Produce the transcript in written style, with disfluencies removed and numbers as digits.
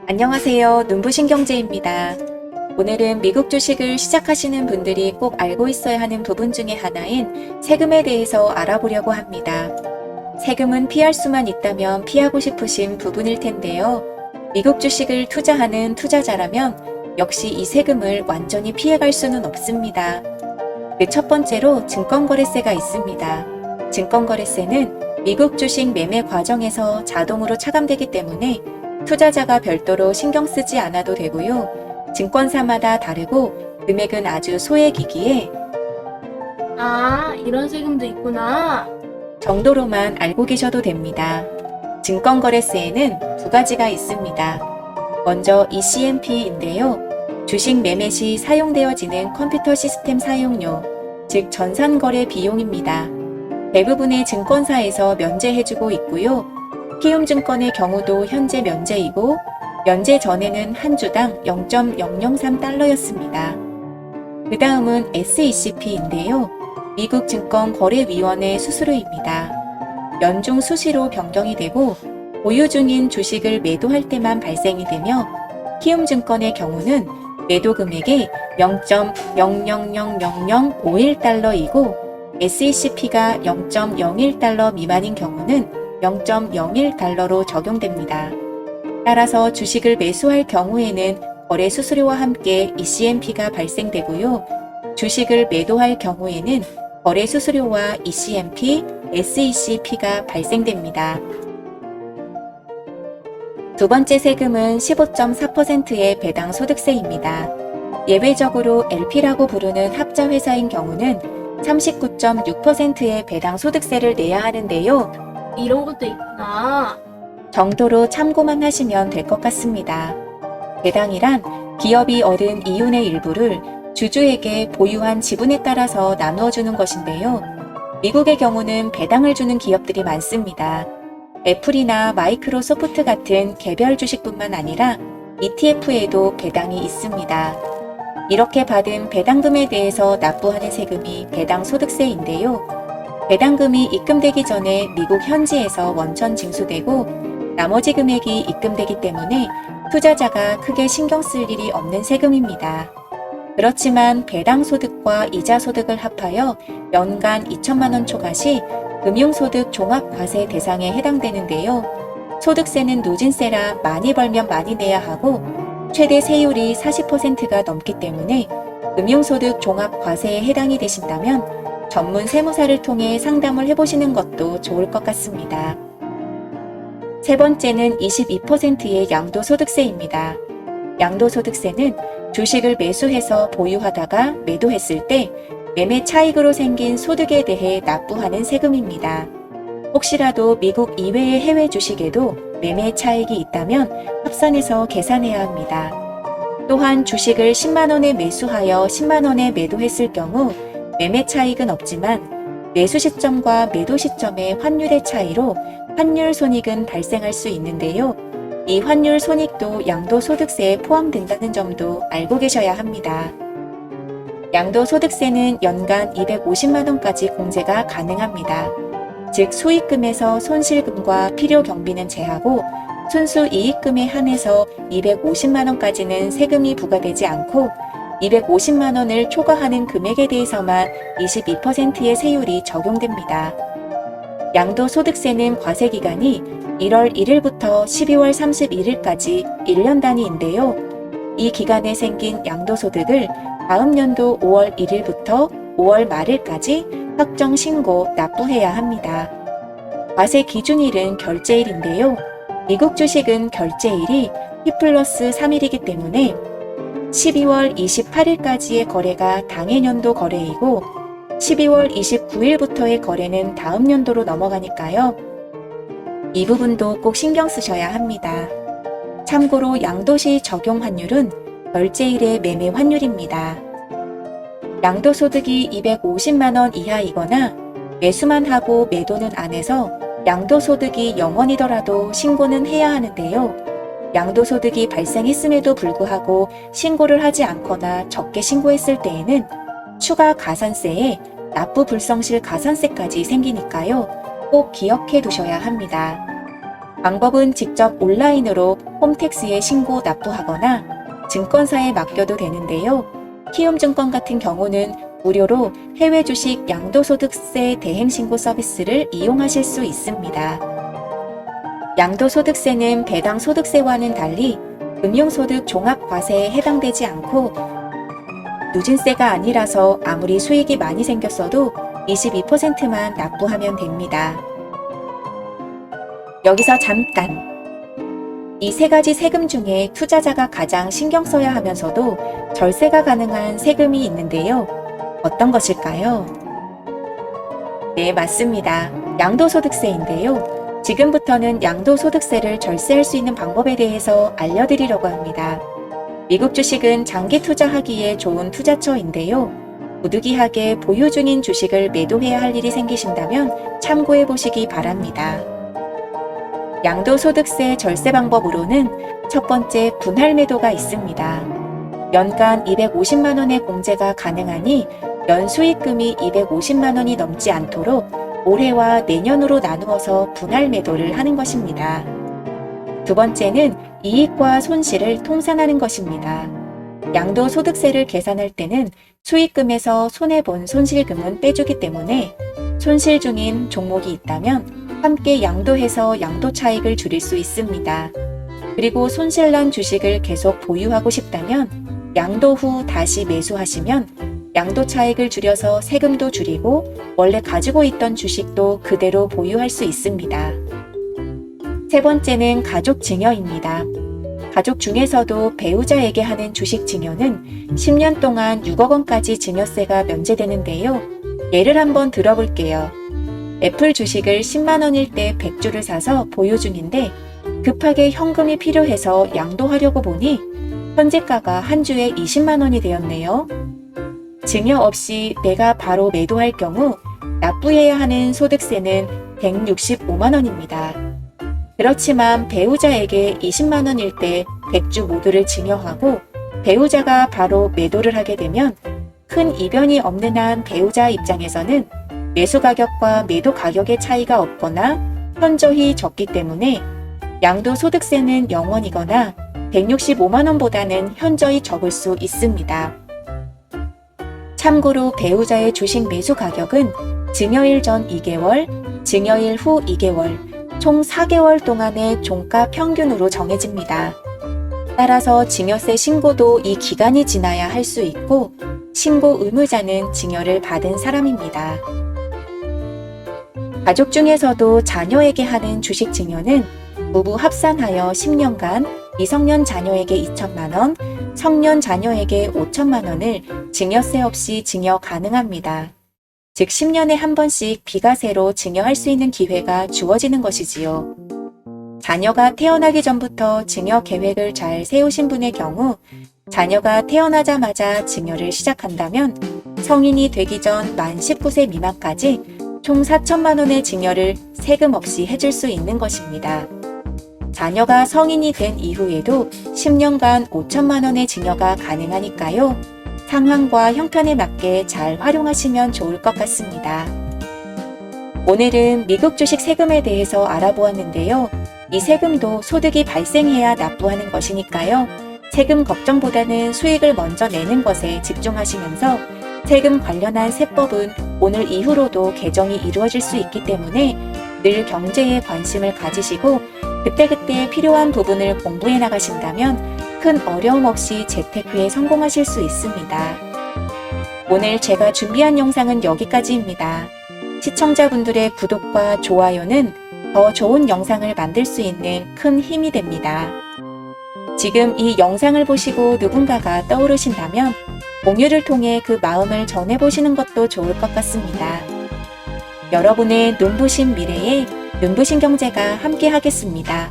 안녕하세요. 눈부신경제입니다. 오늘은 미국 주식을 시작하시는 분들이 꼭 알고 있어야 하는 부분 중에 하나인 세금에 대해서 알아보려고 합니다. 세금은 피할 수만 있다면 피하고 싶으신 부분일 텐데요. 미국 주식을 투자하는 투자자라면 역시 이 세금을 완전히 피해갈 수는 없습니다. 그 첫 번째로 증권거래세가 있습니다. 증권거래세는 미국 주식 매매 과정에서 자동으로 차감되기 때문에 투자자가 별도로 신경 쓰지 않아도 되고요. 증권사마다 다르고 금액은 아주 소액이기에 이런 세금도 있구나. 정도로만 알고 계셔도 됩니다. 증권거래세에는 두 가지가 있습니다. 먼저 ECMP인데요. 주식 매매 시 사용되어지는 컴퓨터 시스템 사용료, 즉 전산거래 비용입니다. 대부분의 증권사에서 면제해주고 있고요. 키움증권의 경우도 현재 면제이고 면제 전에는 한 주당 0.003달러였습니다. 그 다음은 SECP인데요. 미국 증권거래위원회 수수료입니다. 연중 수시로 변경이 되고 보유 중인 주식을 매도할 때만 발생이 되며 키움증권의 경우는 매도 금액이 0.000051달러이고 SECP가 0.01달러 미만인 경우는 0.01달러로 적용됩니다. 따라서 주식을 매수할 경우에는 거래 수수료와 함께 ECMP가 발생되고요. 주식을 매도할 경우에는 거래 수수료와 ECMP, SECP가 발생됩니다. 두 번째 세금은 15.4%의 배당 소득세입니다. 예외적으로 LP라고 부르는 합자 회사인 경우는 39.6%의 배당 소득세를 내야 하는데요. 이런 것도 있구나. 정도로 참고만 하시면 될 것 같습니다. 배당이란 기업이 얻은 이윤의 일부를 주주에게 보유한 지분에 따라서 나누어 주는 것인데요. 미국의 경우는 배당을 주는 기업들이 많습니다. 애플이나 마이크로소프트 같은 개별 주식뿐만 아니라 ETF에도 배당이 있습니다. 이렇게 받은 배당금에 대해서 납부하는 세금이 배당소득세인데요. 배당금이 입금되기 전에 미국 현지에서 원천 징수되고 나머지 금액이 입금되기 때문에 투자자가 크게 신경 쓸 일이 없는 세금입니다. 그렇지만 배당소득과 이자소득을 합하여 연간 2천만 원 초과 시 금융소득 종합과세 대상에 해당되는데요. 소득세는 누진세라 많이 벌면 많이 내야 하고 최대 세율이 40%가 넘기 때문에 금융소득 종합과세에 해당이 되신다면 전문 세무사를 통해 상담을 해보시는 것도 좋을 것 같습니다. 세 번째는 22%의 양도소득세입니다. 양도소득세는 주식을 매수해서 보유하다가 매도했을 때 매매 차익으로 생긴 소득에 대해 납부하는 세금입니다. 혹시라도 미국 이외의 해외 주식에도 매매 차익이 있다면 합산해서 계산해야 합니다. 또한 주식을 10만원에 매수하여 10만원에 매도했을 경우 매매 차익은 없지만 매수 시점과 매도 시점의 환율의 차이로 환율 손익은 발생할 수 있는데요. 이 환율 손익도 양도소득세에 포함된다는 점도 알고 계셔야 합니다. 양도소득세는 연간 250만원까지 공제가 가능합니다. 즉 수익금에서 손실금과 필요경비는 제하고 순수 이익금에 한해서 250만원까지는 세금이 부과되지 않고 250만원을 초과하는 금액에 대해서만 22%의 세율이 적용됩니다. 양도소득세는 과세기간이 1월 1일부터 12월 31일까지 1년 단위인데요. 이 기간에 생긴 양도소득을 다음 연도 5월 1일부터 5월 말일까지 확정 신고 납부해야 합니다. 과세 기준일은 결제일인데요. 미국 주식은 결제일이 T+3일이기 때문에 12월 28일까지의 거래가 당해 연도 거래이고 12월 29일부터의 거래는 다음 연도로 넘어가니까요. 이 부분도 꼭 신경 쓰셔야 합니다. 참고로 양도시 적용 환율은 결제일의 매매 환율입니다. 양도소득이 250만원 이하이거나 매수만 하고 매도는 안 해서 양도소득이 0원이더라도 신고는 해야 하는데요. 양도소득이 발생했음에도 불구하고 신고를 하지 않거나 적게 신고했을 때에는 추가 가산세에 납부 불성실 가산세까지 생기니까요. 꼭 기억해 두셔야 합니다. 방법은 직접 온라인으로 홈택스에 신고 납부하거나 증권사에 맡겨도 되는데요. 키움증권 같은 경우는 무료로 해외 주식 양도소득세 대행신고 서비스를 이용하실 수 있습니다. 양도소득세는 배당 소득세와는 달리 금융소득 종합과세에 해당되지 않고 누진세가 아니라서 아무리 수익이 많이 생겼어도 22%만 납부하면 됩니다. 여기서 잠깐! 이 세 가지 세금 중에 투자자가 가장 신경 써야 하면서도 절세가 가능한 세금이 있는데요. 어떤 것일까요? 네, 맞습니다. 양도소득세인데요. 지금부터는 양도소득세를 절세할 수 있는 방법에 대해서 알려드리려고 합니다. 미국 주식은 장기 투자하기에 좋은 투자처인데요. 부득이하게 보유 중인 주식을 매도해야 할 일이 생기신다면 참고해 보시기 바랍니다. 양도소득세 절세 방법으로는 첫 번째 분할 매도가 있습니다. 연간 250만 원의 공제가 가능하니 연수익금이 250만 원이 넘지 않도록 올해와 내년으로 나누어서 분할 매도를 하는 것입니다. 두 번째는 이익과 손실을 통산하는 것입니다. 양도소득세를 계산할 때는 수익금에서 손해본 손실금은 빼주기 때문에 손실 중인 종목이 있다면 함께 양도해서 양도 차익을 줄일 수 있습니다. 그리고 손실난 주식을 계속 보유하고 싶다면 양도 후 다시 매수하시면 양도 차익을 줄여서 세금도 줄이고 원래 가지고 있던 주식도 그대로 보유할 수 있습니다. 세 번째는 가족 증여입니다. 가족 중에서도 배우자에게 하는 주식 증여는 10년 동안 6억 원까지 증여세가 면제되는데요. 예를 한번 들어볼게요. 애플 주식을 10만 원일 때 100주를 사서 보유 중인데 급하게 현금이 필요해서 양도하려고 보니 현재가가 한 주에 20만 원이 되었네요. 증여 없이 내가 바로 매도할 경우 납부해야 하는 소득세는 165만 원입니다. 그렇지만 배우자에게 20만 원일 때 100주 모두를 증여하고 배우자가 바로 매도를 하게 되면 큰 이변이 없는 한 배우자 입장에서는 매수 가격과 매도 가격의 차이가 없거나 현저히 적기 때문에 양도소득세는 0원이거나 165만 원보다는 현저히 적을 수 있습니다. 참고로 배우자의 주식 매수 가격은 증여일 전 2개월, 증여일 후 2개월, 총 4개월 동안의 종가 평균으로 정해집니다. 따라서 증여세 신고도 이 기간이 지나야 할 수 있고 신고 의무자는 증여를 받은 사람입니다. 가족 중에서도 자녀에게 하는 주식 증여는 부부 합산하여 10년간 미성년 자녀에게 2천만 원, 성년 자녀에게 5천만 원을 증여세 없이 증여 가능합니다. 즉 10년에 한 번씩 비과세로 증여할 수 있는 기회가 주어지는 것이지요. 자녀가 태어나기 전부터 증여 계획을 잘 세우신 분의 경우 자녀가 태어나자마자 증여를 시작한다면 성인이 되기 전 만 19세 미만까지 총 4천만 원의 증여를 세금 없이 해줄 수 있는 것입니다. 자녀가 성인이 된 이후에도 10년간 5천만 원의 증여가 가능하니까요. 상황과 형편에 맞게 잘 활용하시면 좋을 것 같습니다. 오늘은 미국 주식 세금에 대해서 알아보았는데요. 이 세금도 소득이 발생해야 납부하는 것이니까요. 세금 걱정보다는 수익을 먼저 내는 것에 집중하시면서 세금 관련한 세법은 오늘 이후로도 개정이 이루어질 수 있기 때문에 늘 경제에 관심을 가지시고 그때그때 필요한 부분을 공부해 나가신다면 큰 어려움 없이 재택 후에 성공하실 수 있습니다. 오늘 제가 준비한 영상은 여기까지입니다. 시청자분들의 구독과 좋아요는 더 좋은 영상을 만들 수 있는 큰 힘이 됩니다. 지금 이 영상을 보시고 누군가가 떠오르신다면 공유를 통해 그 마음을 전해보시는 것도 좋을 것 같습니다. 여러분의 눈부신 미래에 눈부신 경제가 함께 하겠습니다.